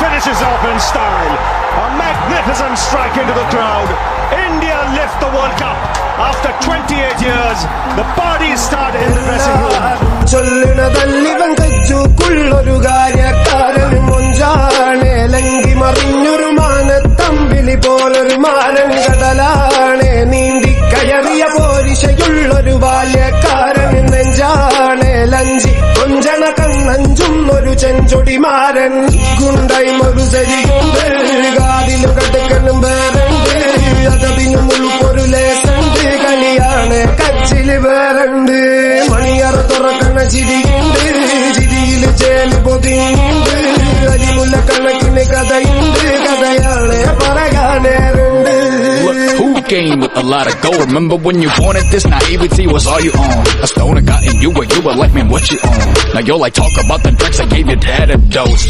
finishes off in style. A magnificent strike into the crowd. India lift the World Cup after 28 years. The parties start in the dressing room. ചൊല്ലണതല്ലിവൻ കച്ചുക്കുള്ളൊരു കാര്യക്കാരൻ മൊഞ്ചാണ് ലങ്കി മറിഞ്ഞൊരു മാനത്തമ്പിളി പോലൊരു മാനൻ കടലാണ് നീന്തിക്കയറിയ പോരിശയുള്ളൊരു ബാല്യക്കാരൻ നെഞ്ചാണ് ലഞ്ചി കൊഞ്ചണ കണ്ണഞ്ചുന്നൊരു ചെഞ്ചൊടിമാരൻ ഗുണ്ടായി മറുസരികൊണ്ട് കാതിലു കടുക്കനും വേറുണ്ട് അതതിനും ഉൾപ്പൊരു ലേസുണ്ട് കളിയാണ് കച്ചില് വേറുണ്ട് മണിയറ തുറക്കണ ചിരിയുണ്ട് ചിരിയില് ചേല് പൊതിയുണ്ട് അരിമുല്ല കണക്കിന് കഥയുണ്ട് കഥയാണ് പറയാനേറുണ്ട്. Who came with a lot of gold? Remember when you wanted this? Naivety was all you own. A stone had gotten you, but you were like, man, what you own? Now you're like, talk about the drinks I gave your dad a dose.